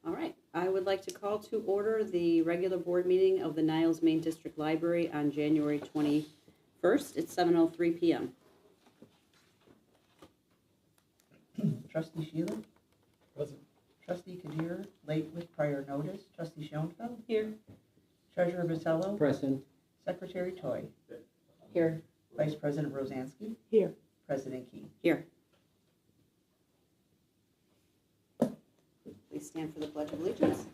All right, I would like to call to order the regular board meeting of the Niles Main District Library on January 21st. It's 7:03 p.m. Trustee Sheila? Present. Trustee Kadir, late with prior notice. Trustee Schoenfeld? Here. Treasurer Vasello? Present. Secretary Toy? Here. Vice President Rosansky? Here. President Key? Here. Please stand for the Pledge of Allegiance.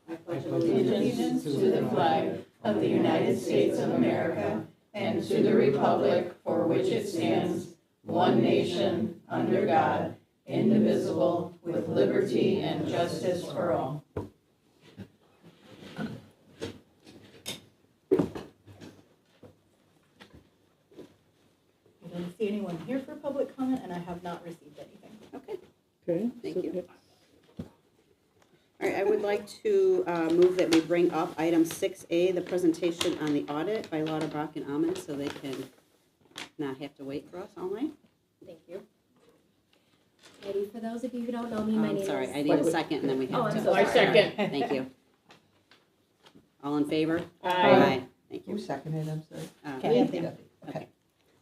I pledge Allegiance to the flag of the United States of America and to the republic for which it stands, one nation, under God, indivisible, with liberty and justice for all. I don't see anyone here for public comment, and I have not received anything. Okay, Okay. thank you. All right, I would like to move that we bring up item 6A, the presentation on the audit by Lauterbach and Ammon, so they can not have to wait for us all night. Thank you. Ready, for those of you who don't know me, my name Sorry, is... I need a second and then we have Oh, to. I'm so I sorry. second. Thank you. All in favor? Aye. Thank Who you. seconded, I'm sorry? Kathy. Okay.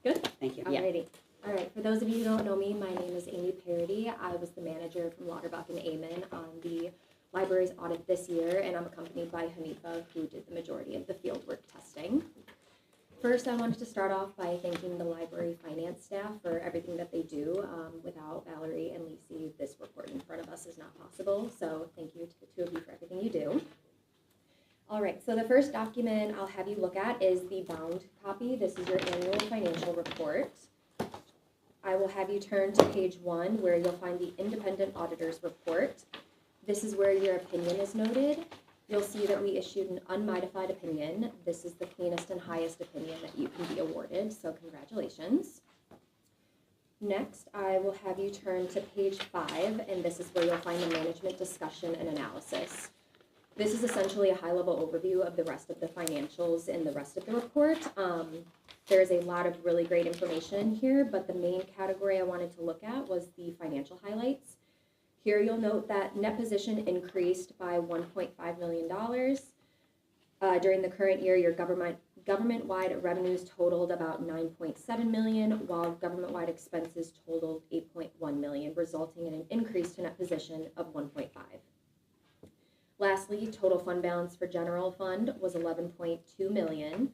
Good, thank you. Yeah. Alrighty. All right, for those of you who don't know me, my name is Amy Parody. I was the manager from Lauterbach and Ammon on the library's audit this year, and I'm accompanied by Hanifa, who did the majority of the fieldwork testing. First, I wanted to start off by thanking the library finance staff for everything that they do. Without Valerie and Lacey, this report in front of us is not possible, so thank you to the two of you for everything you do. All right, so the first document I'll have you look at is the bound copy. This is your annual financial report. I will have you turn to page 1 where you'll find the independent auditor's report. This is where your opinion is noted. You'll see that we issued an unmodified opinion. This is the cleanest and highest opinion that you can be awarded, so congratulations. Next, I will have you turn to page 5, and this is where you'll find the management discussion and analysis. This is essentially a high-level overview of the rest of the financials and the rest of the report. There's a lot of really great information in here, but the main category I wanted to look at was the financial highlights. Here you'll note that net position increased by $1.5 million. During the current year, your government-wide revenues totaled about $9.7 million, while government-wide expenses totaled $8.1 million, resulting in an increase to net position of $1.5. Lastly, total fund balance for general fund was $11.2 million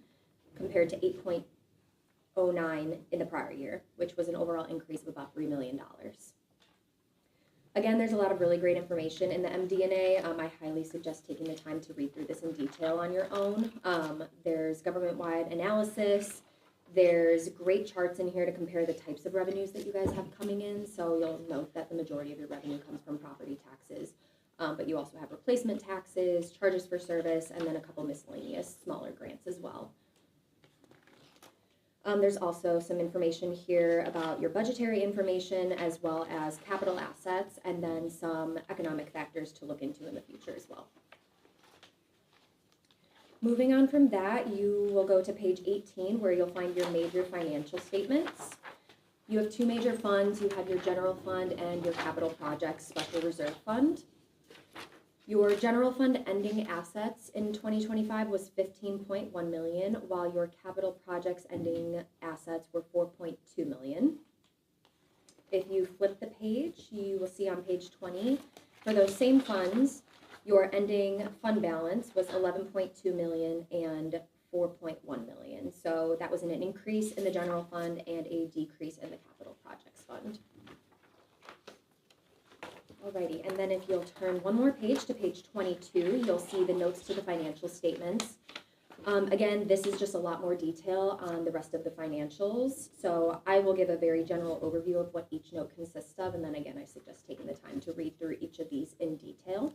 compared to $8.09 in the prior year, which was an overall increase of about $3 million. Again, there's a lot of really great information in the MD&A. I highly suggest taking the time to read through this in detail on your own. There's government-wide analysis. There's great charts in here to compare the types of revenues that you guys have coming in. So you'll note that the majority of your revenue comes from property taxes. But you also have replacement taxes, charges for service, and then a couple miscellaneous smaller grants as well. There's also some information here about your budgetary information as well as capital assets, and then some economic factors to look into in the future as well. Moving on from that, you will go to page 18 where you'll find your major financial statements. You have two major funds. You have your general fund and your capital projects special reserve fund. Your general fund ending assets in 2025 was $15.1 million, while your capital projects ending assets were $4.2 million. If you flip the page, you will see on page 20, for those same funds, your ending fund balance was $11.2 million and $4.1 million. So that was an increase in the general fund and a decrease in the capital projects fund. Alrighty, and then if you'll turn one more page to page 22, you'll see the notes to the financial statements. Again, this is just a lot more detail on the rest of the financials. So I will give a very general overview of what each note consists of, and then again, I suggest taking the time to read through each of these in detail.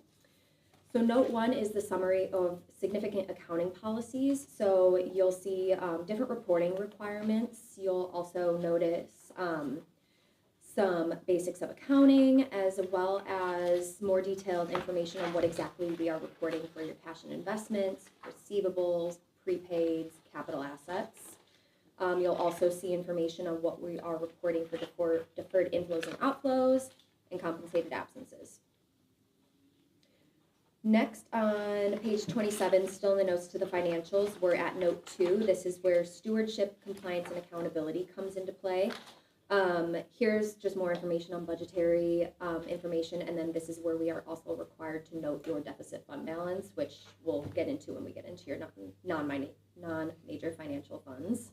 So note 1 is the summary of significant accounting policies. So you'll see different reporting requirements. You'll also notice some basics of accounting, as well as more detailed information on what exactly we are reporting for your cash and investments, receivables, prepaids, capital assets. You'll also see information on what we are reporting for deferred inflows and outflows and compensated absences. Next, on page 27, still in the notes to the financials, we're at note 2. This is where stewardship, compliance, and accountability comes into play. Here's just more information on budgetary information, and then this is where we are also required to note your deficit fund balance, which we'll get into when we get into your non-major financial funds.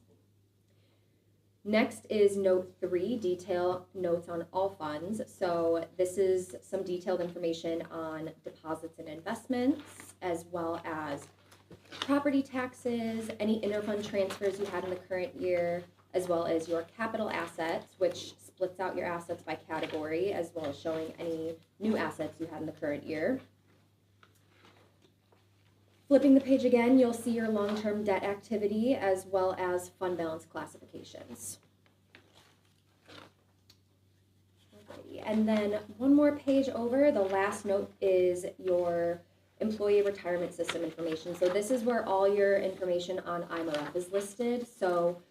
Next is note 3, detail notes on all funds. So this is some detailed information on deposits and investments, as well as property taxes, any interfund transfers you had in the current year, as well as your capital assets, which splits out your assets by category, as well as showing any new assets you had in the current year. Flipping the page again, you'll see your long-term debt activity as well as fund balance classifications. Alrighty. And then one more page over, the last note is your employee retirement system information. So this is where all your information on IMRF is listed. So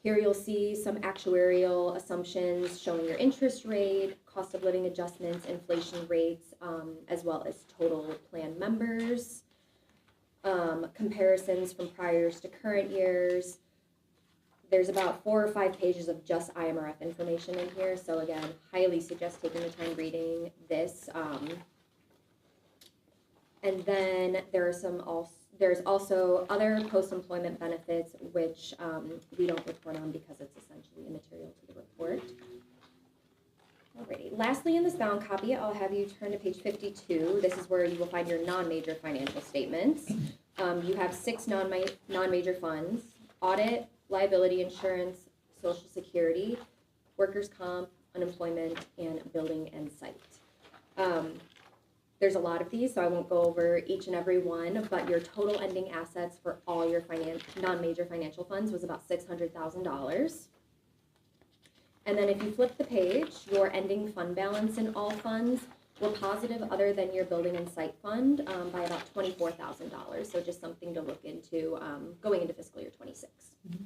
here you'll see some actuarial assumptions showing your interest rate, cost of living adjustments, inflation rates, as well as total plan members. Comparisons from prior years to current years. There's about 4 or 5 pages of just IMRF information in here. So again, highly suggest taking the time reading this. And then there's also other post-employment benefits, which we don't report on because it's essentially immaterial to the report. Alrighty. Lastly, in this bound copy, I'll have you turn to page 52. This is where you will find your non-major financial statements. You have 6 non-major funds: audit, liability insurance, Social Security, workers' comp, unemployment, and building and site. There's a lot of these, so I won't go over each and every one, but your total ending assets for all your non-major financial funds was about $600,000. And then if you flip the page, your ending fund balance in all funds were positive other than your building and site fund by about $24,000. So just something to look into going into fiscal year 26. Mm-hmm.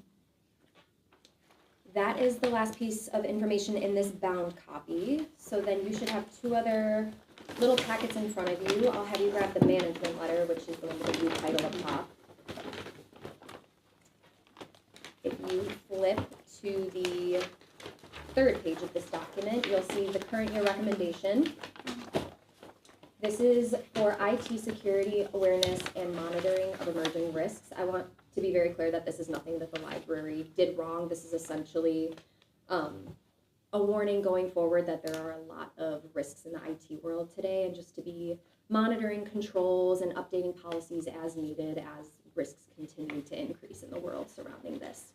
That is the last piece of information in this bound copy. So then you should have 2 other little packets in front of you. I'll have you grab the management letter, which is the one that you title up top. If you flip to the 3rd page of this document, you'll see the current year recommendation. This is for IT security, awareness, and monitoring of emerging risks. I want to be very clear that this is nothing that the library did wrong. This is essentially a warning going forward that there are a lot of risks in the IT world today, and just to be monitoring controls and updating policies as needed as risks continue to increase in the world surrounding this.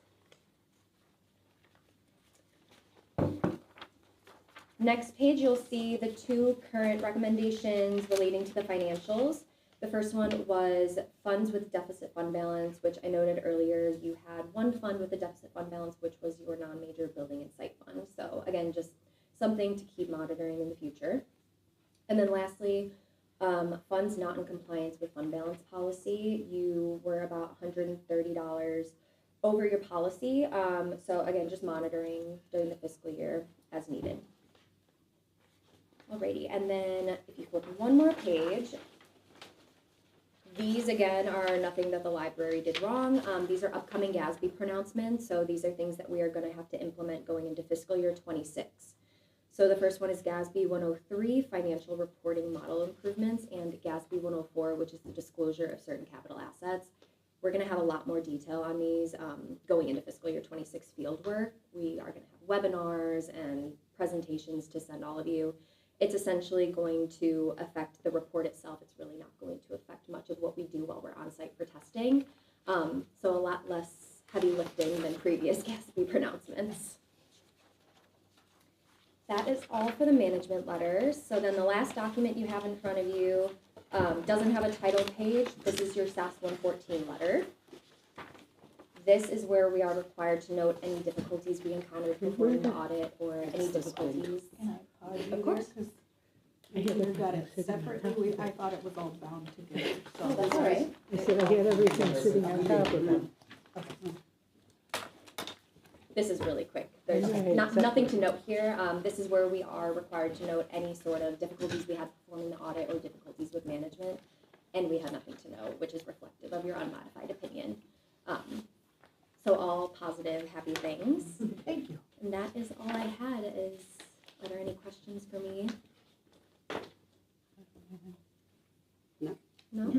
Next page, you'll see the 2 current recommendations relating to the financials. The first one was funds with deficit fund balance, which I noted earlier. You had 1 fund with a deficit fund balance, which was your non-major building and site fund. So again, just something to keep monitoring in the future. And then lastly, funds not in compliance with fund balance policy. You were about $130 over your policy. So again, just monitoring during the fiscal year as needed. Alrighty, and then if you flip one more page, these again are nothing that the library did wrong. These are upcoming GASB pronouncements, so these are things that we are going to have to implement going into fiscal year 26. So the first one is GASB 103, Financial Reporting Model Improvements, and GASB 104, which is the disclosure of certain capital assets. We're going to have a lot more detail on these going into fiscal year 26 field work. We are going to have webinars and presentations to send all of you. It's essentially going to affect the report itself. It's really not going to affect much of what we do while we're on site for testing. So a lot less heavy lifting than previous GASB pronouncements. That is all for the management letters. So then the last document you have in front of you doesn't have a title page. This is your SAS 114 letter. This is where we are required to note any difficulties we encountered performing the audit or any difficulties. Can I pause you Of course. Because I either got it separately, I thought it was all bound together. So Oh, that's all right. I said I had everything sitting on top of them. This is really quick. There's Okay. nothing to note here. This is where we are required to note any sort of difficulties we had performing the audit or difficulties with management. and we had nothing to know, which is reflective of your unmodified opinion. So all positive, happy things. Thank you. And that is all I had. Are there any questions for me? No. No?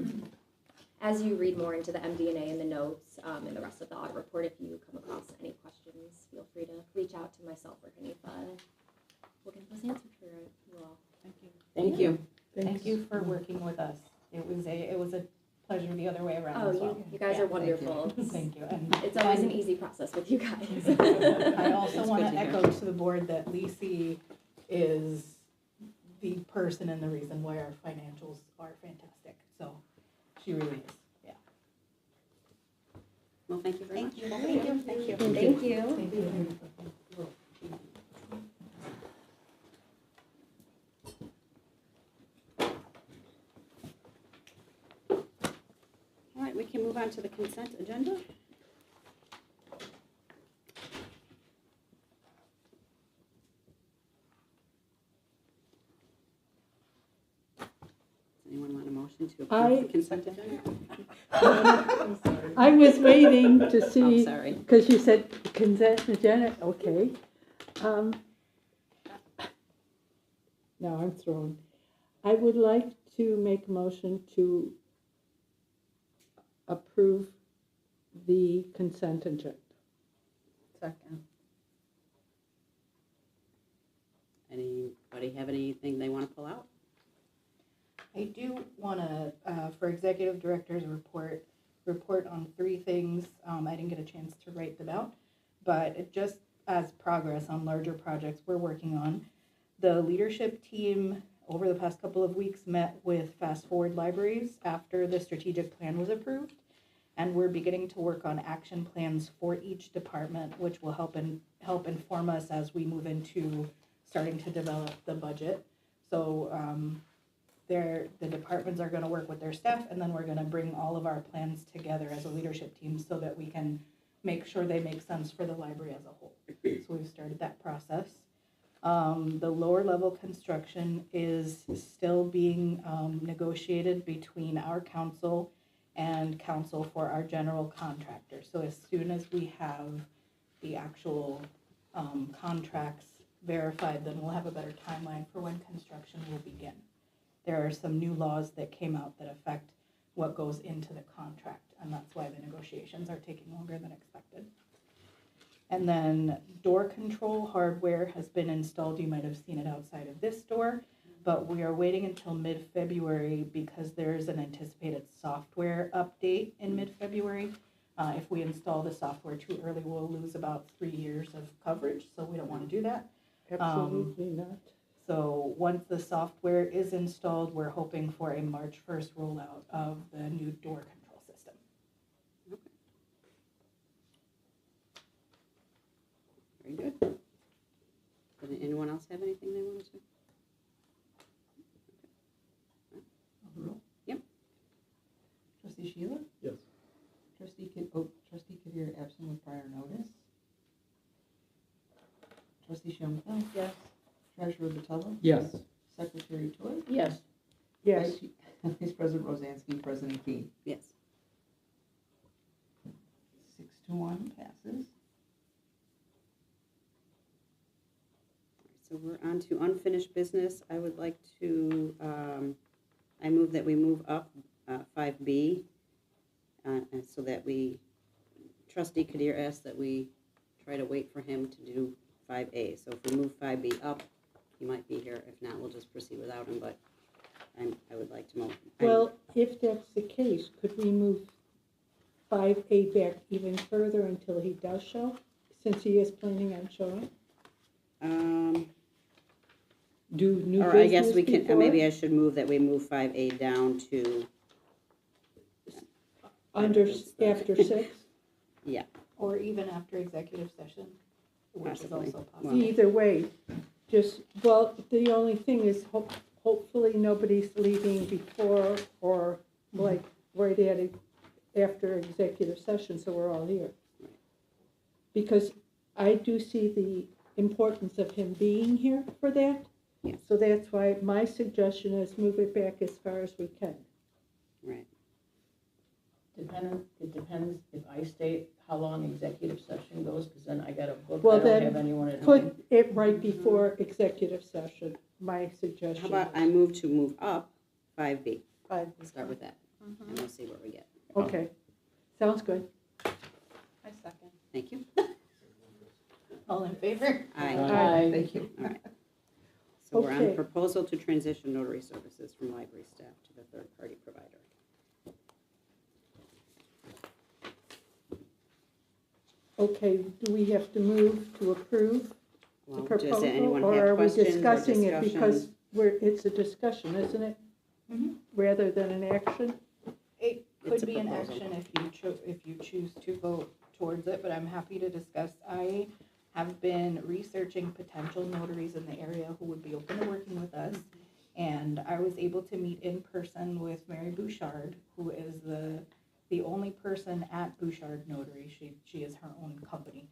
As you read more into the MD&A and the notes and the rest of the audit report, if you come across any questions, feel free to reach out to myself or Hanifa. We'll get those answered for you all. Thank you. Thank you. Thank you for working with us. It was a pleasure the other way around Oh, as well. you guys Yeah, are wonderful. Thank you. And It's always an easy process with you guys. I also It's want good to to hear. echo to the board that Lisi is the person and the reason why our financials are fantastic. So she really is, yeah. Well, thank you very much. Thank you. Thank you. Thank you. Thank you. Thank you. All right, we can move on to the consent agenda. Does anyone want a motion to approve the consent agenda? I was waiting to Oh, see, sorry. because you said consent agenda, okay. Now I'm thrown. I would like to make a motion to approve the consent agenda. Second. Anybody have anything they want to pull out? I do want to, for executive director's report on 3 things. I didn't get a chance to write them out, but it just as progress on larger projects we're working on. The leadership team over the past couple of weeks met with Fast Forward Libraries after the strategic plan was approved, and we're beginning to work on action plans for each department, which will help inform us as we move into starting to develop the budget. So the departments are going to work with their staff, and then we're going to bring all of our plans together as a leadership team so that we can make sure they make sense for the library as a whole. So we've started that process. The lower level construction is still being negotiated between our council and council for our general contractor. So as soon as we have the actual contracts verified, then we'll have a better timeline for when construction will begin. There are some new laws that came out that affect what goes into the contract, and that's why the negotiations are taking longer than expected. And then door control hardware has been installed. You might have seen it outside of this door, but we are waiting until mid-February because there's an anticipated software update in mid-February. If we install the software too early, we'll lose about 3 years of coverage, so we don't want to do that. Absolutely not. So once the software is installed, we're hoping for a March 1st rollout of the new door control system. Very good. Did anyone else have anything they wanted to? Yep. Trustee Sheila? Yes. Trustee Kadir absent with prior notice. Trustee Schoenfeld? Yes. Treasurer Batella? Yes. Secretary Toy? Yes. Yes. Vice President Rosansky, President Key. Yes. 6-1 passes. So we're on to unfinished business. I would like to, I move that we move up 5B and so that Trustee Kadir asked that we try to wait for him to do 5A. So if we move 5B up, he might be here. If not, we'll just proceed without him, but I would like to move. Well, if that's the case, could we move 5A back even further until he does show, since he is planning on showing? Do new Or I guess business we can, before? maybe I should move that we move 5A down to, After 6? yeah, Or even after executive session, which is Possibly. also possible. Well- Either way, the only thing is hopefully nobody's leaving before or like right at it after executive session, so we're all here. Because I do see the importance of him being here for that. Yes. So that's why my suggestion is move it back as far as we can. It depends if I state how long executive session goes, because then I gotta book, Well, I don't then have anyone at home. Put it right before executive session, my How suggestion. about I move up 5B? Five. We'll start with that, and we'll see what we get. Okay, sounds good. I second. Thank you. All in favor? Aye. Aye. Thank you. All right. So we're on Okay. proposal to transition notary services from library staff to the third-party provider. Okay, do we have to move to approve the Well, proposal? does anyone Or have are we questions or discussing it because discussion? it's a discussion, isn't it? Mhm. Rather than an action? It It's could a be an proposal. action if you choose to vote towards it, but I'm happy to discuss. I have been researching potential notaries in the area who would be open to working with us. And I was able to meet in person with Mary Bouchard, who is the only person at Bouchard Notary. She is her own company,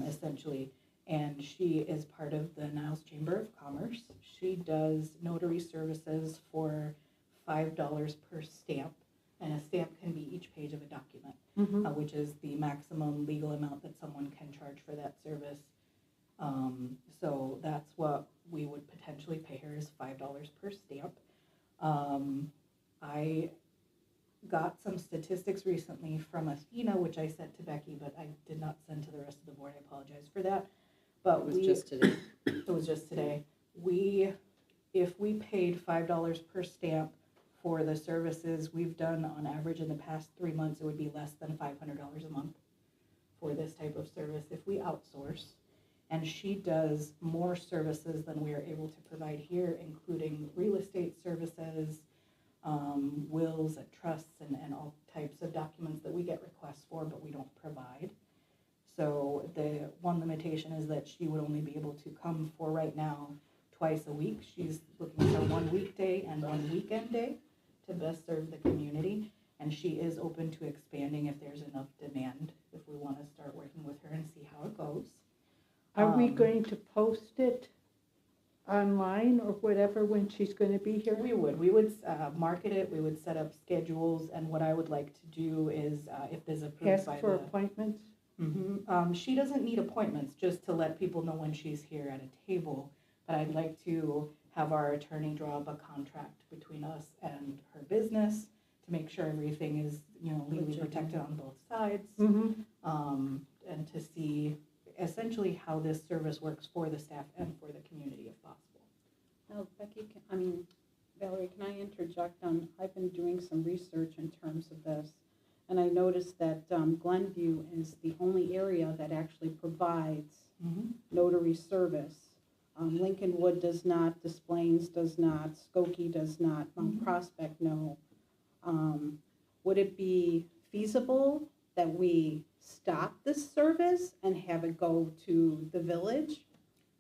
essentially. And she is part of the Niles Chamber of Commerce. She does notary services for $5 per stamp. And a stamp can be each page of a document, which is the maximum legal amount that someone can charge for that service. So that's what we would potentially pay her, is $5 per stamp. I got some statistics recently from Athena, which I sent to Becky, but I did not send to the rest of the board. I apologize for that. But It was just today. it was just today. If we paid $5 per stamp for the services we've done on average in the past 3 months, it would be less than $500 a month for this type of service if we outsource. And she does more services than we are able to provide here, including real estate services, wills and trusts, and all types of documents that we get requests for, but we don't provide. So the one limitation is that she would only be able to come for right now twice a week. She's looking for one weekday and one weekend day to best serve the community. And she is open to expanding if there's enough demand, if we want to start working with her and see how it goes. Are we going to post it online or whatever when she's gonna be here? We would market it, we would set up schedules, and what I would like to do is, if there's approved Ask by for the. appointments? She doesn't need appointments, just to let people know when she's here at a table. But I'd like to have our attorney draw up a contract between us and her business to make sure everything is, legally protected on both sides. And to see essentially how this service works for the staff and for the community if possible. Now, Becky, Valerie, can I interject on, I've been doing some research in terms of this, and I noticed that Glenview is the only area that actually provides notary service. Lincolnwood does not, Des Plaines does not, Skokie does not, Mount Prospect, no. Would it be feasible that we stop this service and have it go to the village?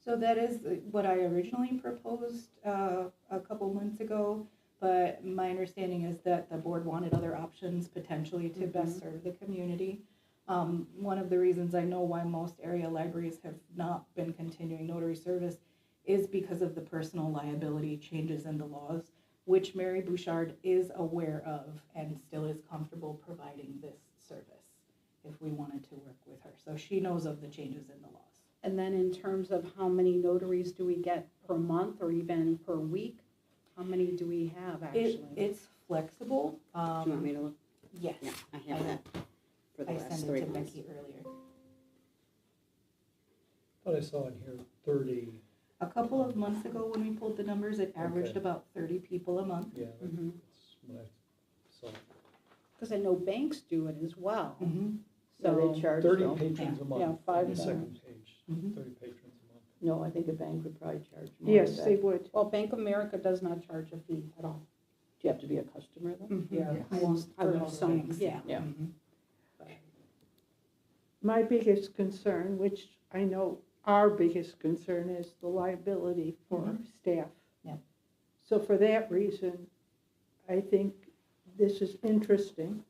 So that is what I originally proposed a couple months ago, but my understanding is that the board wanted other options potentially to best serve the community. One of the reasons I know why most area libraries have not been continuing notary service is because of the personal liability changes in the laws, which Mary Bouchard is aware of and still is comfortable providing this service if we wanted to work with her. So she knows of the changes in the laws. And then in terms of how many notaries do we get per month or even per week? How many do we have actually? It's flexible. Do you want me to look? Yes. Yeah, I have that for the I last sent 3 it to months. Becky earlier. Thought I saw in here 30, A couple of months ago when we pulled the numbers, it averaged Okay. about 30 people a month. yeah, Mhm. that's what I saw. Because I know banks do it as well. So So, they charge 30 them. patrons a Yeah, month on the $5. second page, Mhm. 30 patrons a month. No, I think a bank would probably charge more. Yes, than they that. would. well, Bank of America does not charge a fee at all. Do you have to be a customer though? Yeah, I For would most assume, banks, yeah. Yeah. Mhm. My biggest concern, which I know our biggest concern, is the liability for staff. Yeah. So for that reason, I think this is interesting.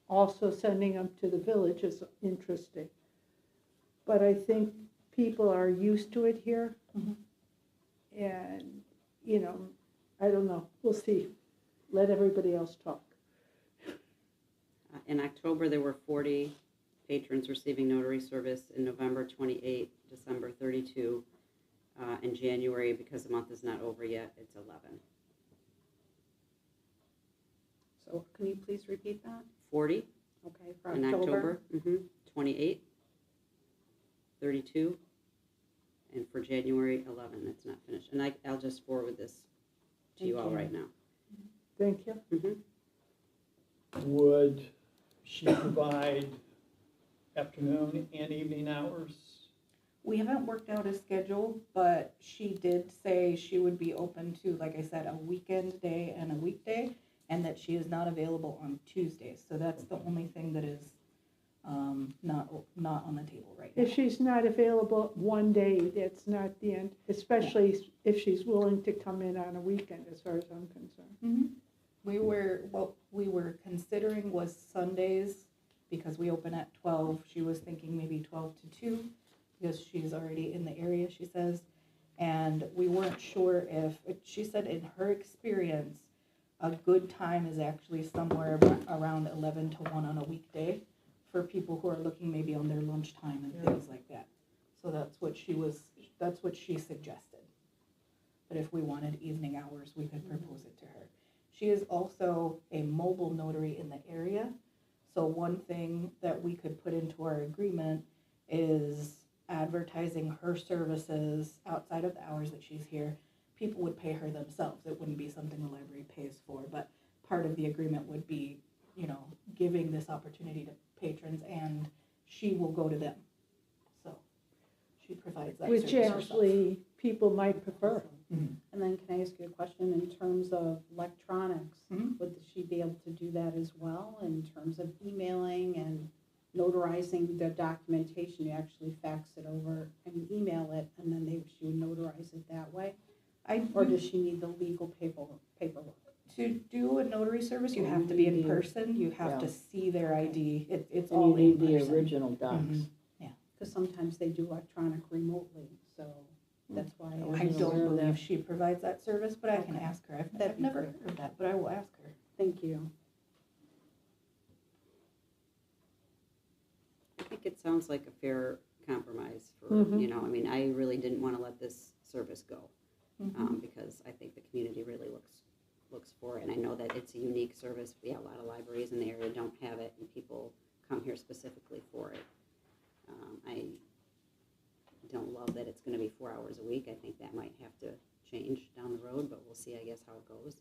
Also sending them to the village is interesting. But I think people are used to it here. And, I don't know, we'll see. Let everybody else talk. In October, there were 40 patrons receiving notary service. In November, 28, December, 32. In January, because the month is not over yet, it's 11. So can you please repeat that? 40 Okay, for in October. October, 28, 32, and for January, 11. It's not finished. And I'll just forward this to you Thank all you. right now. Thank you. Would she provide afternoon and evening hours? We haven't worked out a schedule, but she did say she would be open to, like I said, a weekend day and a weekday, and that she is not available on Tuesdays. So that's the only thing that is not on the table right now. If she's not available one day, that's not the end, especially if she's willing to come in on a weekend, as far as I'm concerned. Mhm. What we were considering was Sundays, because we open at 12. She was thinking maybe 12 to 2, because she's already in the area, she says. And we weren't sure if, she said in her experience, a good time is actually somewhere around 11 to 1 on a weekday for people who are looking maybe on their lunchtime and things like that. So that's what she suggested. But if we wanted evening hours, we could propose it to her. She is also a mobile notary in the area. So one thing that we could put into our agreement is advertising her services outside of the hours that she's here. People would pay her themselves. It wouldn't be something the library pays for, but part of the agreement would be, giving this opportunity to patrons, and she will go to them. So she provides that Which service actually people might prefer. herself. And then can I ask you a question in terms of electronics? Mhm. Would she be able to do that as well in terms of emailing and notarizing the documentation? You actually fax it over and email it, and then she would notarize it that way? Or does she need the legal paperwork? To do a notary service, you have to be in person. You have to see their ID. It's And all you need in the person. original docs. Mhm. Because sometimes they do electronic remotely, so that's why. I wasn't don't aware of believe that. she provides that service, but I can Okay. ask her. I've That'd be never great. heard of that, but I will ask her. Thank you. I think it sounds like a fair compromise for, Mhm. I really didn't want to let this service go. Mhm. Because I think the community really looks for it. And I know that it's a unique service. A lot of libraries in the area don't have it, and people come here specifically for it. I don't love that it's going to be 4 hours a week. I think that might have to change down the road, but we'll see, I guess, how it goes.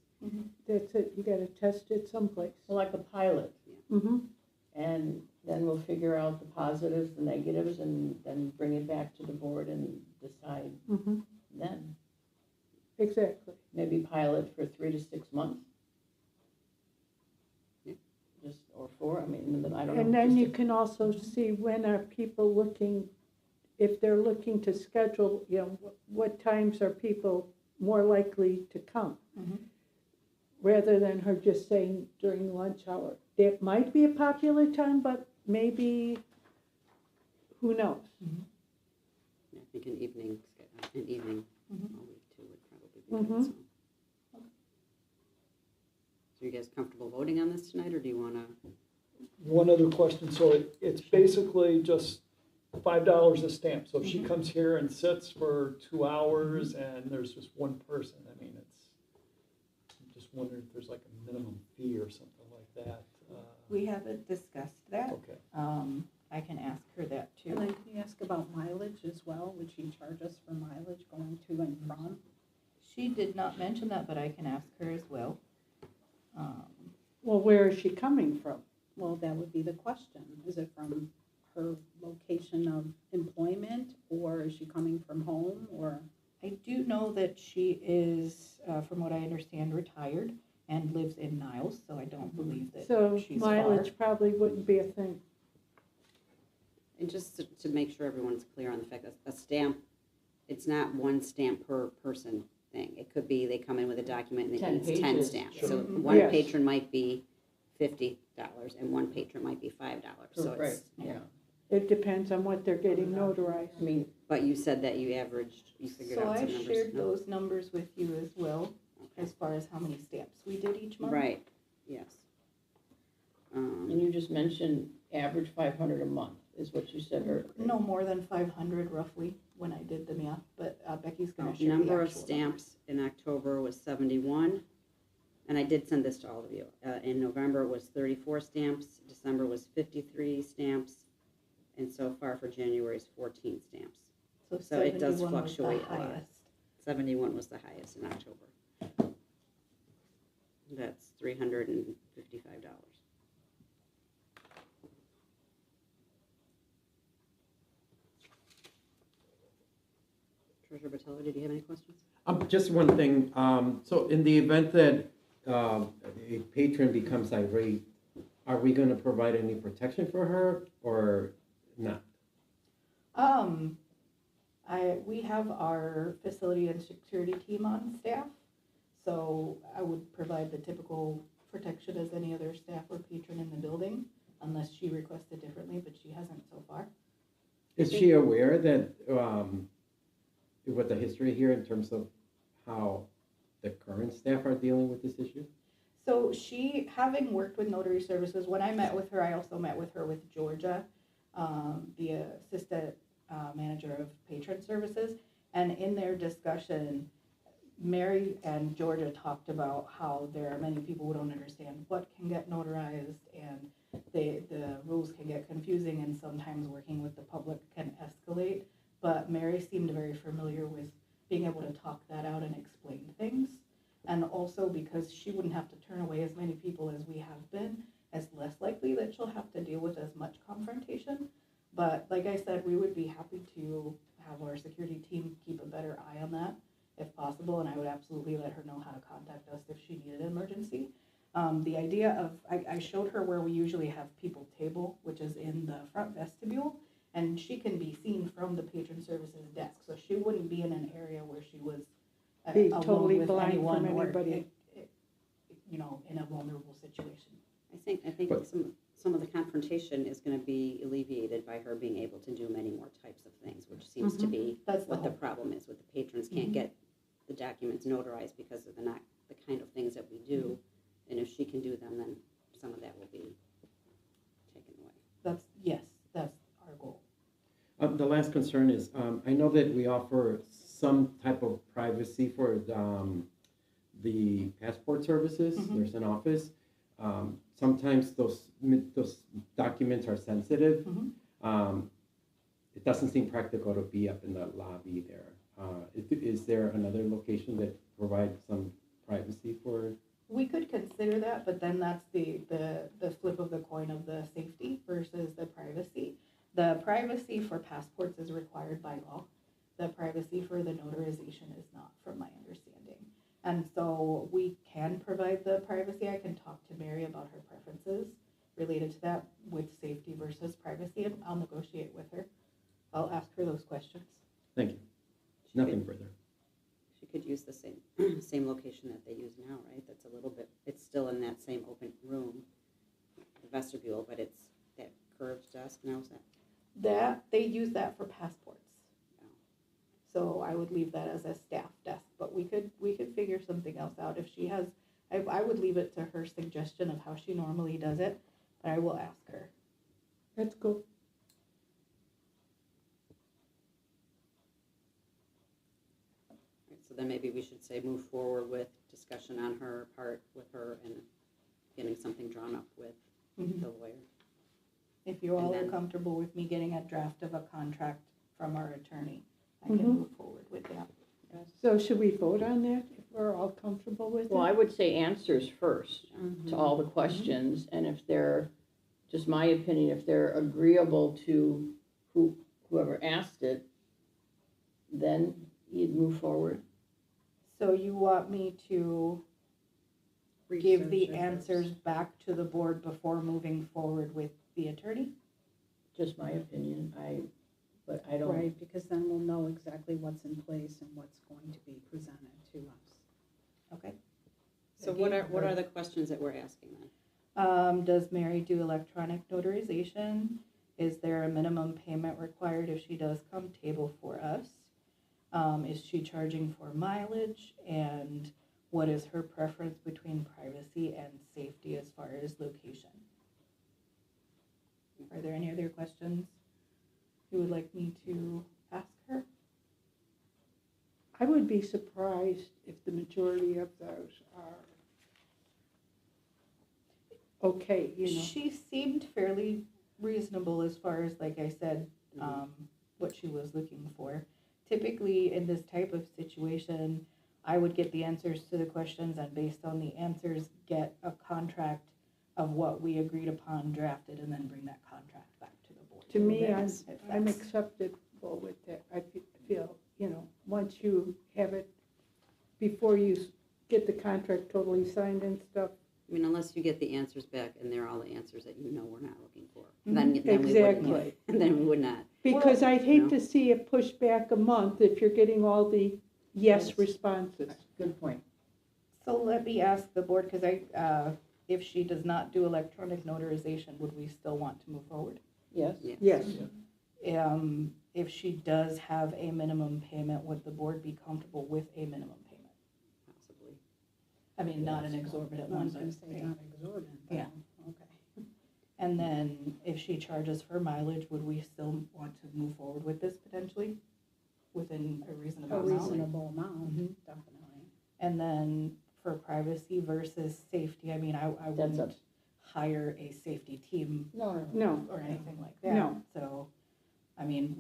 That's it, you gotta test it someplace. Like a pilot, Mm-hmm. and then we'll figure out the positives, the negatives, and then bring it back to the board and decide Mm-hmm. then. Exactly. Maybe pilot for 3 to 6 months. Yeah. Just, or 4, I don't know. And then just you can also see when are people looking, if they're looking to schedule, what times are people more likely to come? Mhm. Rather than her just saying during lunch hour. It might be a popular time, but maybe, who knows? Yeah, I think an evening Mhm. all week too would probably be good. So you guys comfortable voting on this tonight, or do you want to? One other question, so it's basically just $5 a stamp. So if she comes here and sits for 2 hours and there's just one person, I'm just wondering if there's like a minimum fee or something like that. We haven't discussed that. Okay. I can ask her that too. And then can you ask about mileage as well? Would she charge us for mileage going to and from? She did not mention that, but I can ask her as well. Well, where is she coming from? Well, that would be the question. Is it from her location of employment, or is she coming from home, or? I do know that she is, from what I understand, retired and lives in Niles, so I don't believe that So she's mileage far. probably wouldn't be a thing. And just to make sure everyone's clear on the fact that a stamp, it's not one stamp per person thing. It could be they come in with a document and 10 it needs 10 pages. stamps. Sure. So Mhm. one Yes. patron might be $50 and one patron might be $5. So Right, it's, yeah. It depends on what they're getting notarized. but you said that you figured So out I some numbers. shared no? those numbers with you as well, Okay. as far as how many stamps we did each month. Right, yes. And you just mentioned average 500 a month is what you said earlier. No more than 500 roughly when I did the math, but Becky's gonna share the Number of actual stamps in October was 71, and I did send this to all of you. In November it was 34 stamps, December was 53 stamps, and so far for January is 14 stamps. So it does 71 was the fluctuate a lot. highest. 71 was the highest in October. That's $355. Treasurer Batella, did you have any questions? Just one thing, so in the event that a patron becomes irate, are we gonna provide any protection for her or not? We have our facility and security team on staff, so I would provide the typical protection as any other staff or patron in the building, unless she requested differently, but she hasn't so far. Is she aware that, what the history here in terms of how the current staff are dealing with this issue? So she, having worked with notary services, when I met with her, I also met with her with Georgia, the assistant manager of patron services. And in their discussion, Mary and Georgia talked about how there are many people who don't understand what can get notarized, and the rules can get confusing, and sometimes working with the public can escalate. But Mary seemed very familiar with being able to talk that out and explain things. And also because she wouldn't have to turn away as many people as we have been, it's less likely that she'll have to deal with as much confrontation. But like I said, we would be happy to have our security team keep a better eye on that if possible, and I would absolutely let her know how to contact us if she needed an emergency. The idea of, I showed her where we usually have people table, which is in the front vestibule, and she can be seen from the patron services desk, so she wouldn't be in an area where she was Be alone totally with blind anyone from or, anybody. you know, in a vulnerable situation. I think But- some of the confrontation is gonna be alleviated by her being able to do many more types of things, which seems to Mhm. be That's the what the hope. problem is, with the patrons can't Mhm. get the documents notarized because of the kind of things that we do. And if she can do them, then some of that will be taken away. That's our goal. The last concern is, I know that we offer some type of privacy for the passport services. Mhm. There's an office. Sometimes those documents are sensitive. Mhm. It doesn't seem practical to be up in the lobby there. Is there another location that provides some privacy for? We could consider that, but then that's the flip of the coin of the safety versus the privacy. The privacy for passports is required by law. The privacy for the notarization is not, from my understanding. And so we can provide the privacy. I can talk to Mary about her preferences related to that with safety versus privacy, and I'll negotiate with her. I'll ask her those questions. Thank you. Nothing further. She could use the same, same location that they use now, right? That's a little bit, it's still in that same open room, the vestibule, but it's that curved desk now, is that? That, they use that for passports. Oh. So I would leave that as a staff desk, but we could figure something else out if she has, I would leave it to her suggestion of how she normally does it, but I will ask her. That's cool. Right, so then maybe we should say move forward with discussion on her part with her and getting something drawn up with the lawyer. If you all And are then- comfortable with me getting a draft of a contract from our attorney, I can Mhm. move forward with that. So should we vote on that if we're all comfortable with it? Well, I would say answers first Mm-hmm. to all the questions, and if they're, just my opinion, if they're agreeable to whoever asked it, then you'd move forward. So you want me to give the answers back to the board before moving forward with the attorney? Just my opinion, but I don't. Right, because then we'll know exactly what's in place and what's going to be presented to us. Okay. So what are the questions that we're asking then? Does Mary do electronic notarization? Is there a minimum payment required if she does come table for us? Is she charging for mileage? And what is her preference between privacy and safety as far as location? Are there any other questions you would like me to ask her? I would be surprised if the majority of those are okay, you know. She seemed fairly reasonable as far as, like I said, what she was looking for. Typically, in this type of situation, I would get the answers to the questions, and based on the answers, get a contract of what we agreed upon drafted, and then bring that contract back to the board. To me, That's- I'm that's- acceptable with that. I feel, you know, once you have it, before you get the contract totally signed and stuff. I mean, unless you get the answers back and they're all the answers that you know we're not looking for. Mhm. Then we wouldn't. Exactly. And then we would not. Because I'd hate No. to see it pushed back a month if you're getting all the yes Yes. responses. Good point. So let me ask the board, because if she does not do electronic notarization, would we still want to move forward? Yes. Yes. If she does have a minimum payment, would the board be comfortable with a minimum payment? Possibly. I mean, not an exorbitant I one, was gonna but, say not exorbitant, but, Yeah. okay. and then if she charges for mileage, would we still want to move forward with this potentially? Within a reasonable A amount? reasonable amount, Mhm. definitely. And then for privacy versus safety, I mean, I That's wouldn't hire a safety team No, No, or anything like that. No. So, I mean,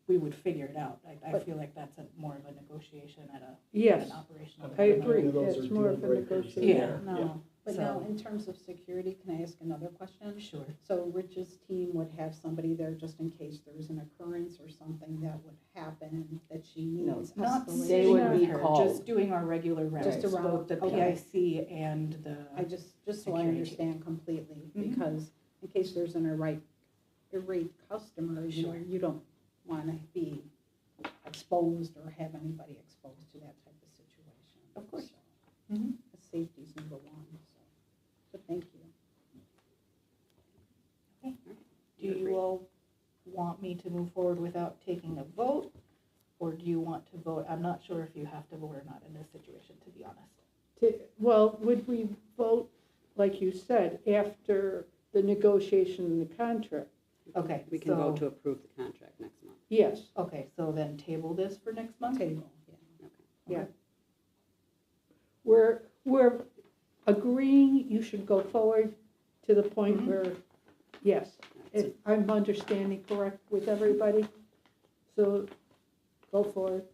we would figure it out. I But- feel like that's more of a negotiation at yes, an operational. I agree. None of those It's are more deal of a breakers negotiation. Yeah, there. no, But now, so, in terms of security, can I ask another question? sure. So Rich's team would have somebody there just in case there's an occurrence or something that would happen that she No, needs Not escalated? They would sitting be with her, called. just doing our regular rounds, Just around, both the okay. PIC and the. I just so I Security. understand completely, Mhm. because in case there's an irate customer, you know, Sure. you don't want to be exposed or have anybody exposed to that type of situation. Of course. So, Mhm. Safety's number one, so, but thank you. Do you all want me to move forward without taking a vote? Or do you want to vote? I'm not sure if you have to vote or not in this situation, to be honest. Well, would we vote, like you said, after the negotiation and the contract? Okay, We can vote so- to approve the contract next month. Yes, Okay, so then table this for next month? Table, yeah. yeah. We're agreeing you should go forward to the point Mhm. where, yes, if I'm understanding correct with everybody, so go for it.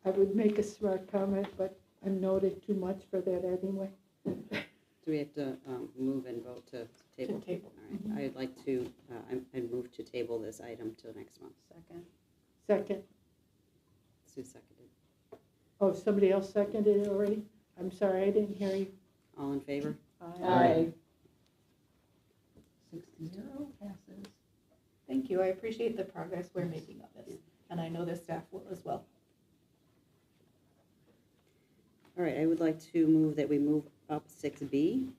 I would make a smart comment, but I'm noted too much for that anyway. Do we have to move and vote to table? To table. All right, I'd like to, I'd move to table this item till next month. Second. Second, Sue seconded. oh, somebody else seconded it already? I'm sorry, I didn't hear you. All in favor? Aye. 6-0 passes. Thank you, I appreciate the progress we're making on this, and I know the staff will as well. All right, I would like to move that we move up 6B.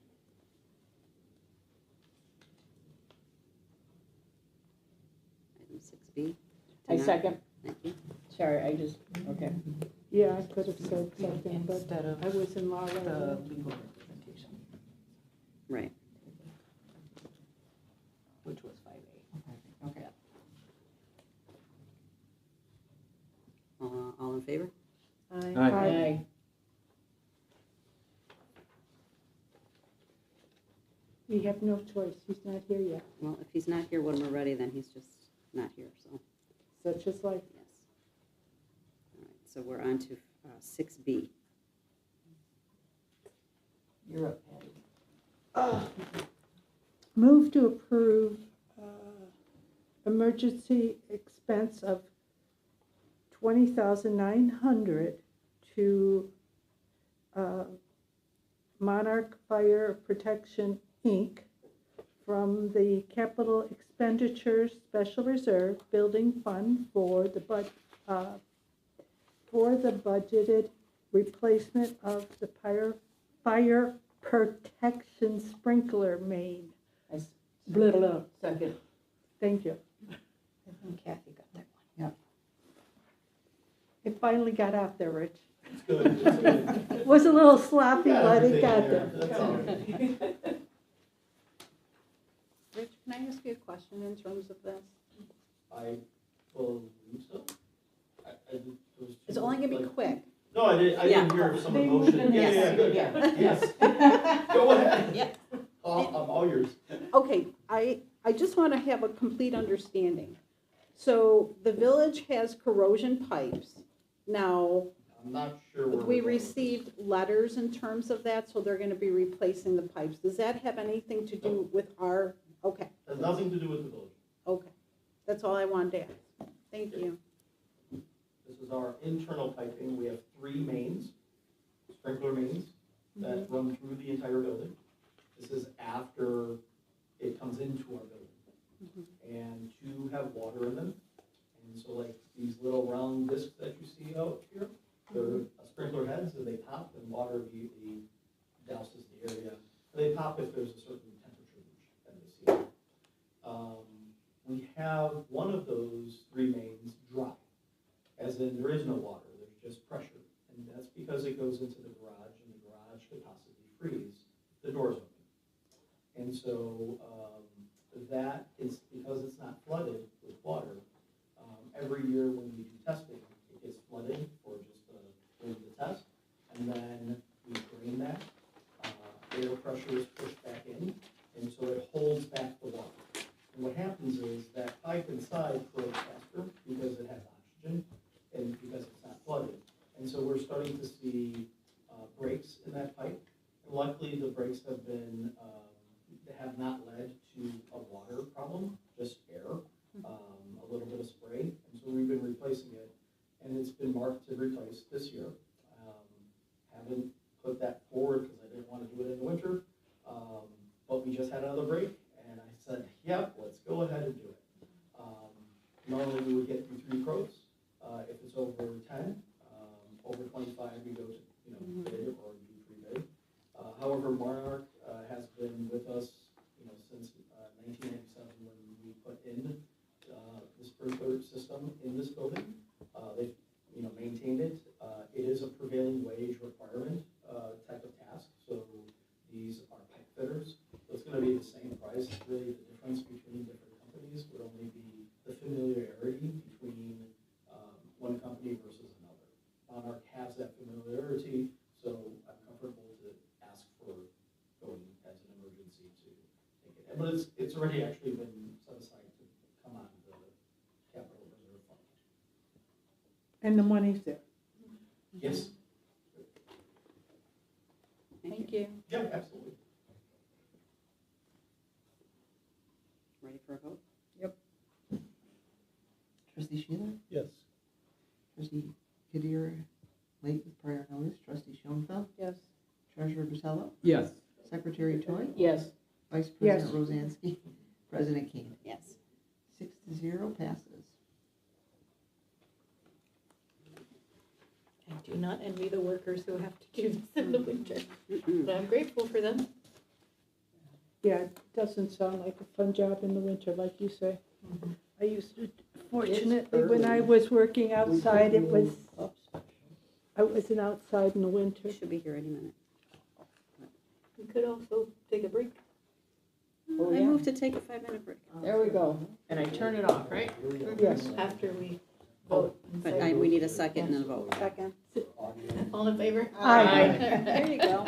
Item 6B. I Tonight. second. Thank you. Sorry, I just, okay. Yeah, I could have said something, but Instead of I was in law. the Review. legal representation, Right. which was 5A. Okay. All in favor? Aye. Aye. We have no choice, he's not here yet, Well, if he's not here when we're ready, then he's just not here, so, such is life. yes. All right, so we're on to 6B. You're up, Patty. Move to approve emergency expense of $20,900 to Monarch Fire Protection, Inc. from the Capital Expenditures Special Reserve Building Fund for the budgeted replacement of the fire protection sprinkler main. I s- Blah, blah. Second. Thank you. I think Kathy got that one. It finally got out there, Rich. It's good, it's good. Was a little sloppy, but it got Everything there. That's all. question in terms of this? I believe so. There was two, It's only gonna be like- quick. No, I didn't hear some emotion. Yeah, good. Yes. Go ahead. Yeah. I'm all yours. Okay, I just want to have a complete understanding. So the village has corrosion pipes. Now, I'm not sure where. we we're going with this. received letters in terms of that, so they're going to be replacing the pipes. Does that have anything to do with our, okay, Has nothing to do with the village. okay. That's all I wanted to ask. Thank you. This is our internal piping. We have 3 mains, sprinkler mains, that run through the entire building. This is after it comes into our building. And 2 have water in them. And so like these little round discs that you see out here, they're sprinkler heads, and they pop and water immediately douses the area. They pop if there's a certain temperature that they see. We have one of those 3 mains dry, as in there is no water, there's just pressure. And that's because it goes into the garage, and the garage could possibly freeze if the door's open. And so that is, because it's not flooded with water, every year when we do testing, it gets flooded for just the test, and then we drain that. Air pressure is pushed back in, and so it holds back the water. And what happens is that pipe inside flows faster because it has oxygen and because it's not flooded. And so we're starting to see breaks in that pipe. And luckily, the breaks have not led to a water problem, just air, a little bit of spray. And so we've been replacing it, and it's been marked to replace this year. Haven't put that forward because I didn't want to do it in the winter, but we just had another break, and I said, yep, let's go ahead and do it. Normally, we would get through 3 quotes. If it's over 10, over 25, we go to bid or do pre-bid. However, Monarch has been with us since 1997 when we put in the sprinkler system in this building. They've maintained it. It is a prevailing wage requirement type of task. So these are pipe fitters. So it's going to be the same price. Really, the difference between different companies would only be the familiarity between one company versus another. Monarch has that familiarity, so I'm comfortable to ask for going as an emergency to take it. But it's already actually been set aside to come on the capital reserve fund. And the money's there. Yes. Thank you. Yeah, absolutely. Ready for a vote? Trustee Sheila? Yes. Trustee Kadir, late with prior notice. Trustee Schoenfeld? Yes. Treasurer Batello? Yes. Secretary Toy? Yes. Vice Yes. President Rosansky? President Kane? Yes. 6-0 passes. I do not envy the workers who have to do this in the winter, Mm-mm. but I'm grateful for them. Yeah, it doesn't sound like a fun job in the winter, like you say. I used to, fortunately, when I was working outside, I wasn't outside in the winter. We should be here any minute. We could also take a break. I move to take a 5-minute break. There we go. And I turn it off, right? Yes. After we vote. and But say- we need a second and then a vote. Second. All in favor? Aye. There you go.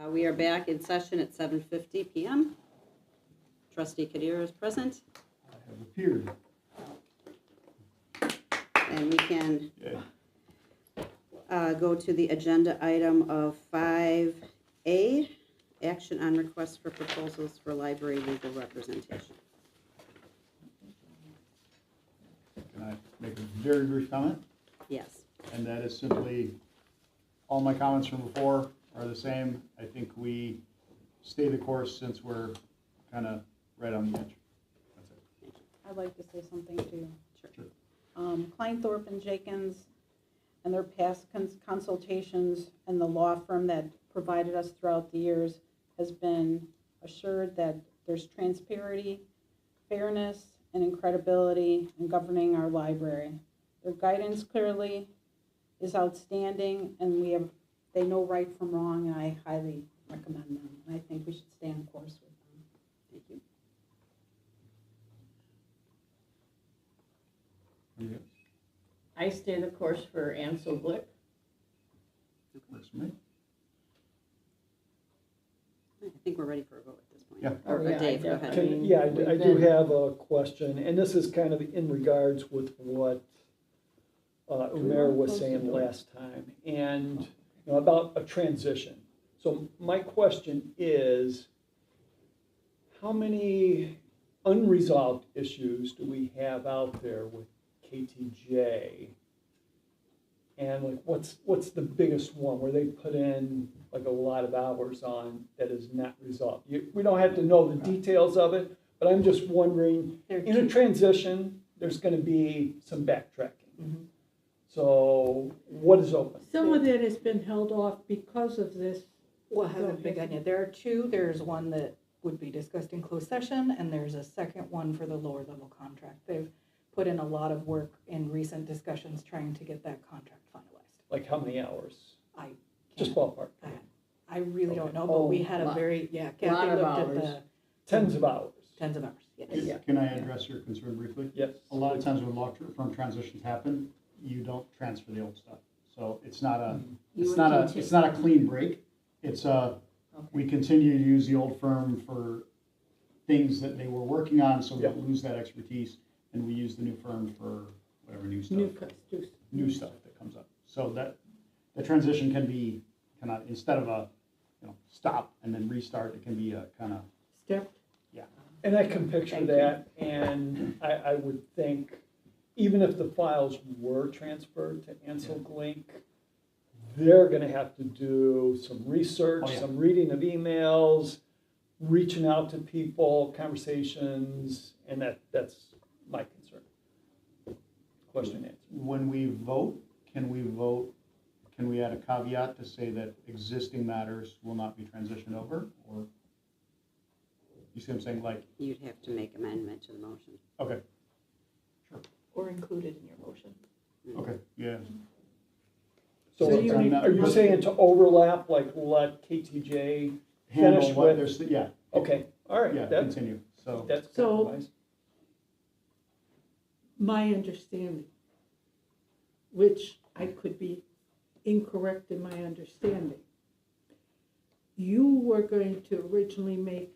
We are back in session at 7:50 PM. Trustee Kadir is present, I have appeared. and we can Yeah. go to the agenda item of 5A, action on requests for proposals for library legal representation. Can I make a very brief comment? Yes. And that is simply, all my comments from before are the same. I think we stay the course since we're kind of right on the edge. That's it. I'd like to say something too. Sure. Kleinthorpe and Jenkins and their past consultations and the law firm that provided us throughout the years has been assured that there's transparency, fairness, and credibility in governing our library. Their guidance clearly is outstanding, and they know right from wrong, and I highly recommend them. And I think we should stay on course with them. Thank you. Yes. I stay the course for Ansel Glick. Works for me. I think we're ready for a vote at this point. Yeah. Or Yeah, Dave, go ahead. definitely. Yeah, We've I do been- have a question, and this is kind of in regards with what Umair was saying last time, and about a transition. So my question is, how many unresolved issues do we have out there with KTJ? And like, what's the biggest one where they put in like a lot of hours on that is not resolved? We don't have to know the details of it, but I'm just wondering, in a transition, there's gonna be some backtracking. Mhm. So what is open? Some of that has been held off because of this. Well, hasn't begun yet. There are two. There's one that would be discussed in closed session, and there's a second one for the lower level contract. They've put in a lot of work in recent discussions trying to get that contract finalized. Like how many hours? I Just can't- ballpark. I really don't Okay. know, but we Oh, had a lot- very, lot Kathy of looked at hours. the Tens of hours. tens of hours, yes. Can I address your concern briefly? Yes. A lot of times when law firm transitions happen, you don't transfer the old stuff. So it's not a, You it's would not a, continue. it's not a clean break. It's a, we continue to use the old firm for things that they were working on, so we don't lose that expertise. And we use the new firm for whatever new stuff that comes up. So that, the transition can be kind of, instead of a, stop and then restart, it can be a kind of, Step. And I can picture Thank you. that, and I would think, even if the files were transferred to Ansel Glink, they're gonna have to do some research, Oh, yeah. some reading of emails, reaching out to people, conversations, and that's my concern. Question answered. when we vote, can we add a caveat to say that existing matters will not be transitioned over, or? You see what I'm saying, like, You'd have to make amendment to the motion. okay, Or included in your motion. okay, yeah. So So you need- are you saying to overlap, like let KTJ Handle finish what with? there's, yeah, Okay, all right, yeah, that's, continue, so. that's So- compromise. My understanding, which I could be incorrect in my understanding. You were going to originally make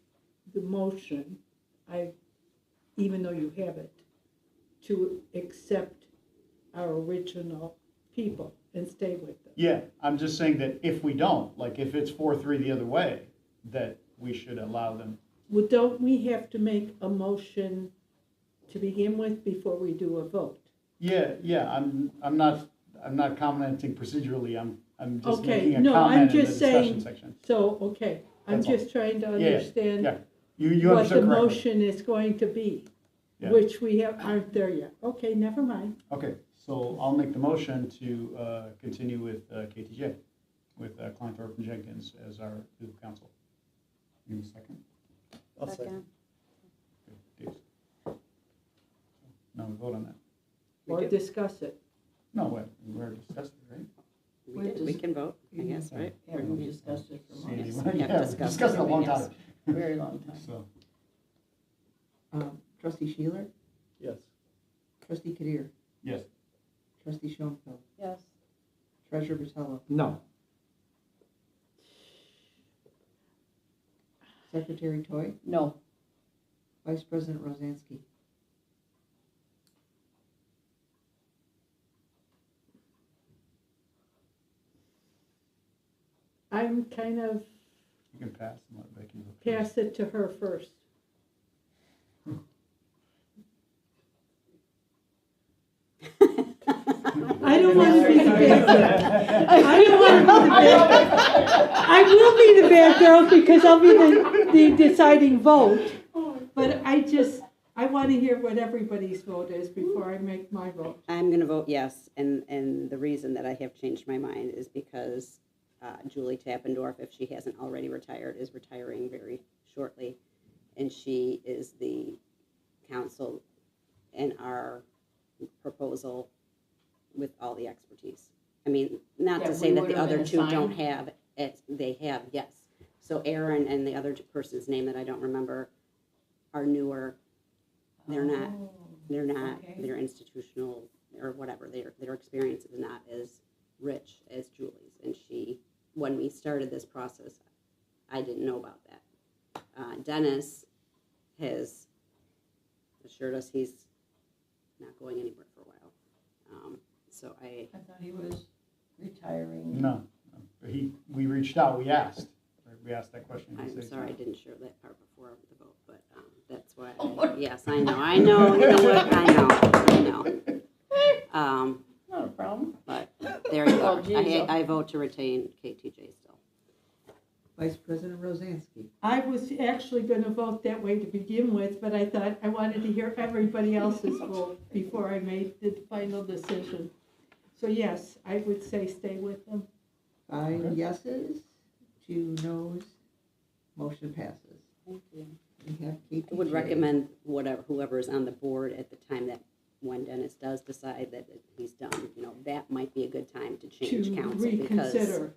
the motion, even though you have it, to accept our original people and stay with them. Yeah, I'm just saying that if we don't, like, if it's 4-3 the other way, that we should allow them. Well, don't we have to make a motion to begin with before we do a vote? Yeah, I'm not commenting procedurally, I'm just Okay, making a no, I'm comment in the just discussion saying- section. So, okay, I'm That's all. just trying to Yeah, understand Yeah, you what the understood correctly. motion is going to be, Yeah. which we aren't there yet. Okay, never mind. Okay, so I'll make the motion to continue with KTJ, with Kleinthorpe and Jenkins as our legal counsel. Give me a second. I'll second. Okay, Dave. Now we vote on that. Or discuss it. No, we already discussed it, right? We can vote, I guess, right? Yeah, we discussed it for Sandy, months, we have yeah, we discussed discussed it a it, long yes. time. very long time. So, Trustee Sheeler, Yes. trustee Kadir, yes, trustee Schoenfeld, Yes. treasurer Vitello, No. Secretary Toy, No. Vice President Rosansky. I'm kind of You can pass and let Becky look. pass it to her first. I don't want to be the bad girl. I don't want to be the bad girl. I will be the bad girl because I'll be the deciding vote. But I want to hear what everybody's vote is before I make my vote. I'm gonna vote yes, and the reason that I have changed my mind is because Julie Tappendorf, if she hasn't already retired, is retiring very shortly, and she is the counsel in our proposal with all the expertise. I mean, not to That say we that the would've other been two don't assigned? have it, they have, yes. So Aaron and the other person's name that I don't remember are newer. They're not, okay. their institutional or whatever, their experience is not as rich as Julie's. And when we started this process, I didn't know about that. Dennis has assured us he's not going anywhere for a while. So I thought he was retiring. No, we reached out, we asked. We asked that question. I'm He said sorry I no. didn't share that part before the vote, but that's why, yes, I know, you know what, I know. Not a problem. But there you Oh, go. geez. I vote to retain KTJ still. Vice President Rosansky. I was actually going to vote that way to begin with, but I thought I wanted to hear everybody else's vote before I made the final decision. So yes, I would say stay with them. 5 Okay. yeses, 2 noes, motion passes. Thank you. We have KTJ. I would recommend whoever is on the board at the time that when Dennis does decide that he's done, that might be a good time to change To council because reconsider.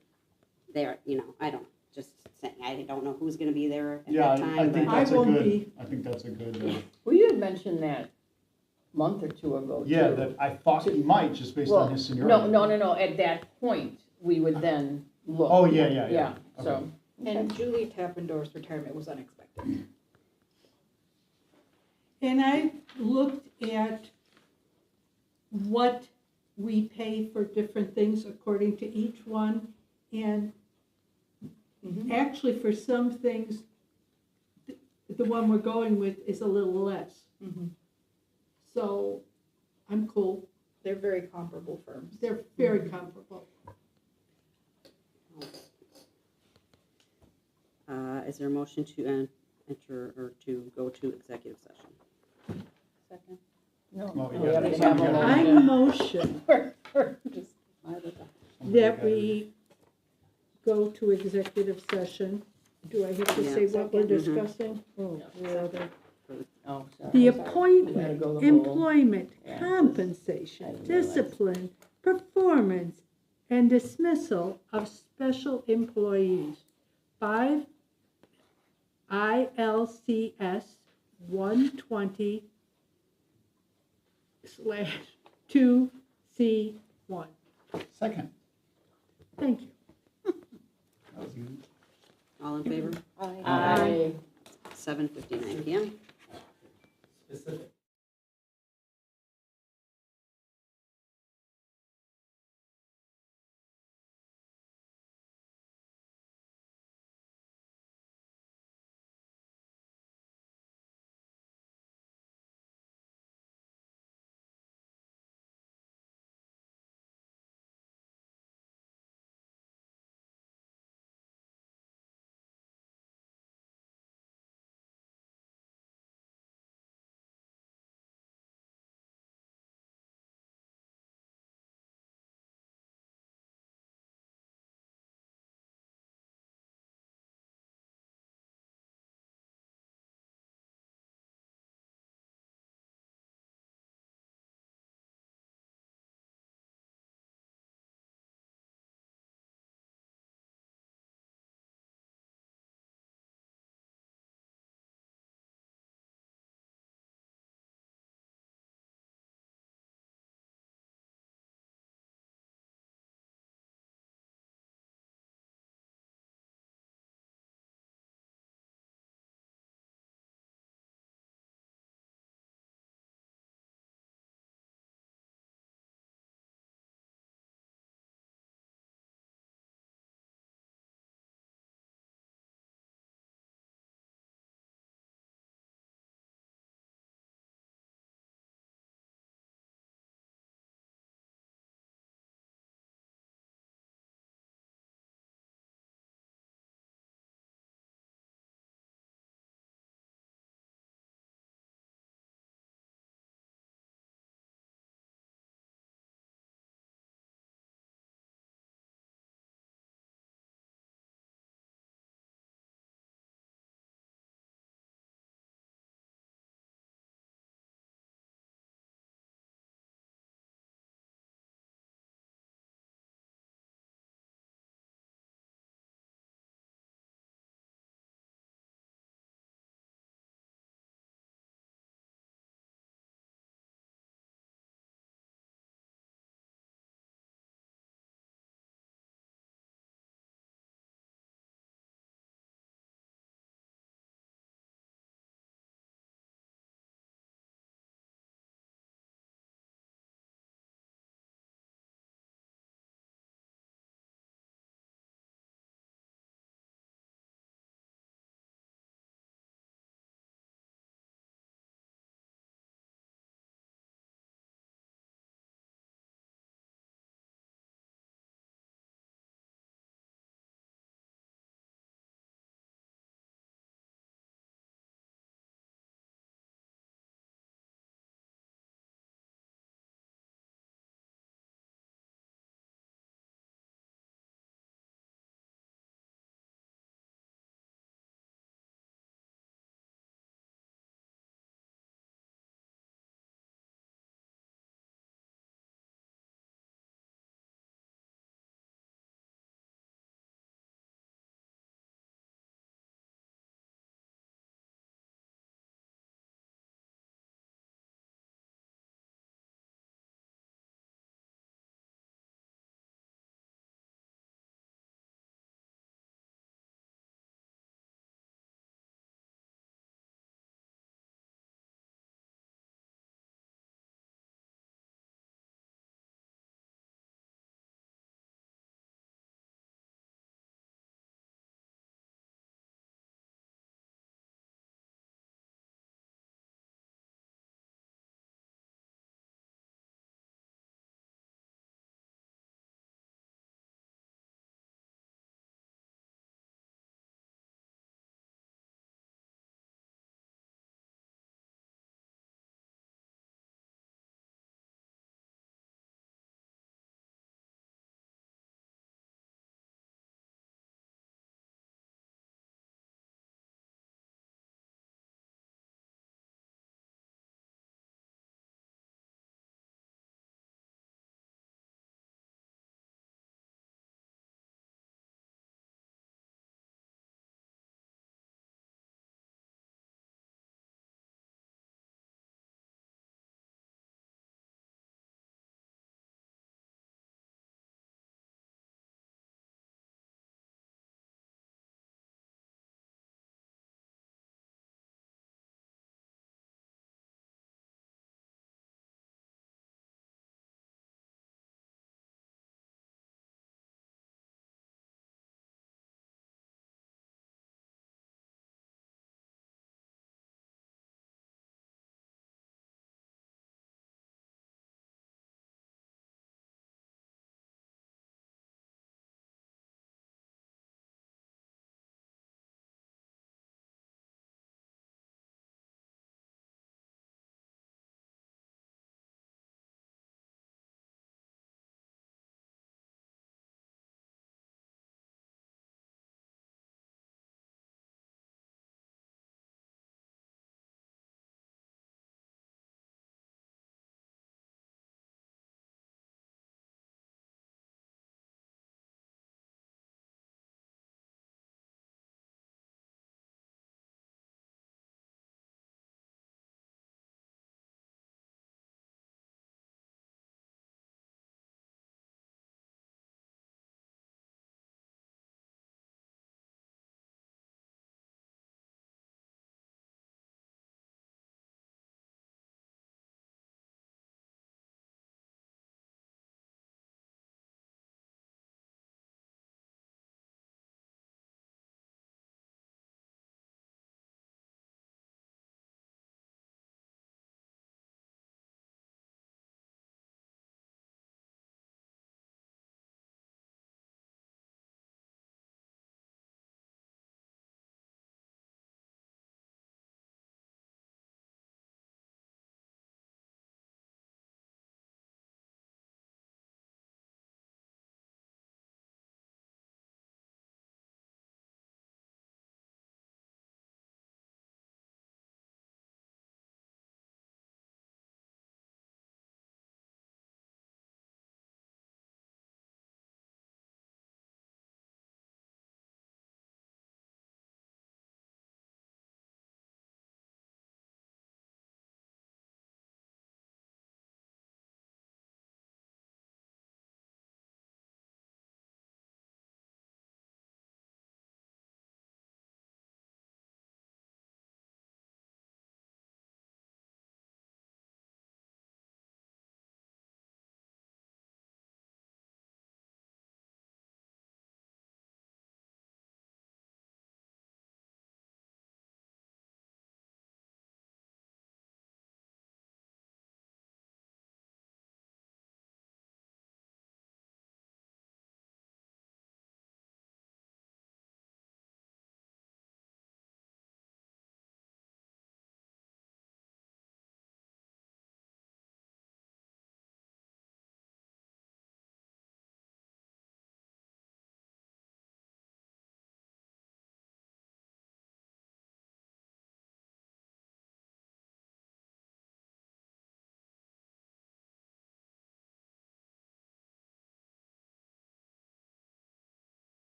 they're, I don't, just saying, I don't know who's gonna be there at Yeah, that time. I think but- that's I a won't good, be. I think that's a good, Well, you had mentioned that a month or two ago, yeah, too. that I thought he might, just based Well, on his seniority. No, at that point, we would then look. Oh, yeah. Yeah, Okay. so. And Julie Tappendorf's retirement was unexpected. And I looked at what we pay for different things according to each one. And actually, for some things, the one we're going with is a little less. Mhm. So I'm cool. They're very comparable firms. They're very comparable. Is there a motion to enter or to go to executive session? Second. No, Well, we we gotta- have to have a somebody I motion. motion We're just, Somebody that gotta- we go to executive session. Do I have to Yeah. say what we're Mhm. discussing? Oh, rather. Oh, sorry. The We gotta appointment, go the whole- employment, Yeah, I compensation, didn't realize. discipline, performance, and dismissal of special employees. 5 ILCS 120/2C1. Second. Thank you. That was easy. All in favor? Aye. 7:59 PM. Specific.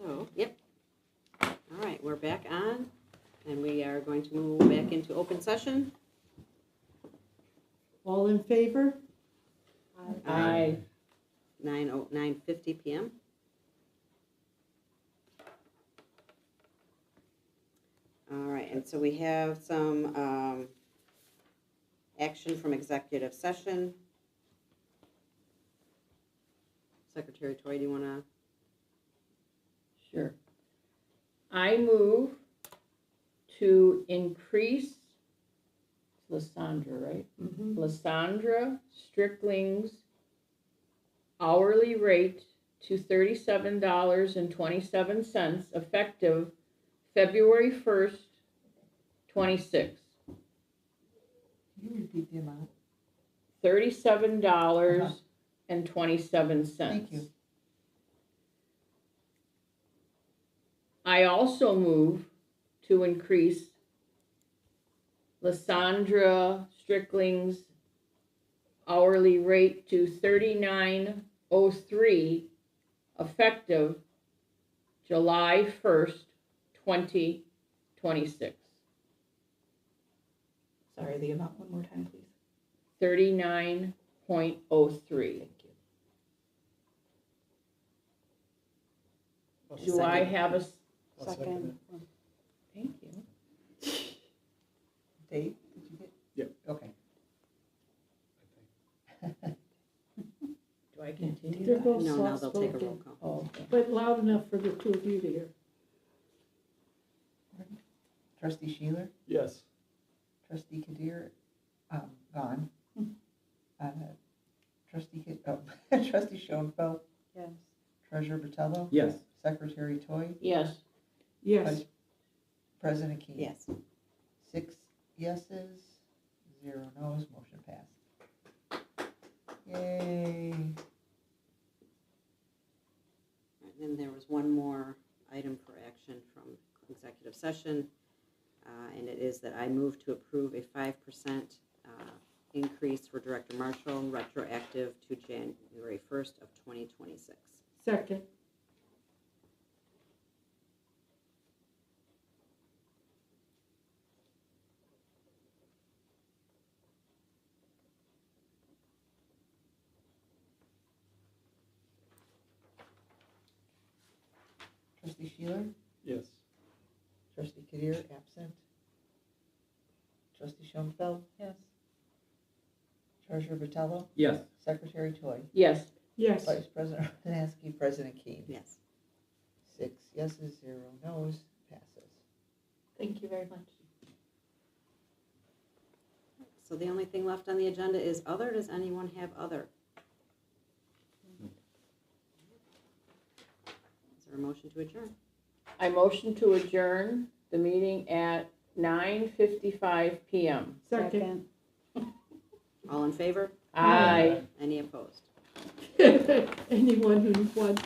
So, yep. All right, we're back on, and we are going to move back into open session. All in favor? Aye. 9:50 p.m. All right, and so we have some action from executive session. Secretary Toy, do you want to? Sure. I move to increase Lysandra, right? Lysandra Strickling's hourly rate to $37.27 effective February 1st, 26. Can you repeat the amount? $37.27. Thank you. I also move to increase Lysandra Strickling's hourly rate to $39.03 effective July 1st, 2026. Sorry, the amount one more time, please. 39.03. Thank you. Do I have a, I'll second it. thank you. Dave, did you get? Yep. Okay. Do I continue? They're both No, now they'll take a soft-spoken, roll call. Oh, okay. but loud enough for the two of you to hear. Trustee Sheeler, Yes. trustee Kadir, gone. Trustee Schoenfeld, Yes. treasurer Vitello, Yes. secretary Toy, Yes, Yes, president Key. Yes. 6 yeses, 0 noes, motion passed. Yay. And then there was one more item for action from executive session, and it is that I move to approve a 5% increase for Director Marshall, retroactive to January 1st of 2026. second. Trustee Sheeler, Yes. trustee Kadir, absent. Trustee Schoenfeld, Yes. treasurer Vitello, Yes. secretary Toy, yes. Yes, vice president Orlowski, president Key. Yes. 6 yeses, 0 noes, passes. Thank you very much. So the only thing left on the agenda is other. Does anyone have other? Is there a motion to adjourn? I motion to adjourn the meeting at 9:55 p.m. second. All in favor? Aye. Any opposed? Anyone who wants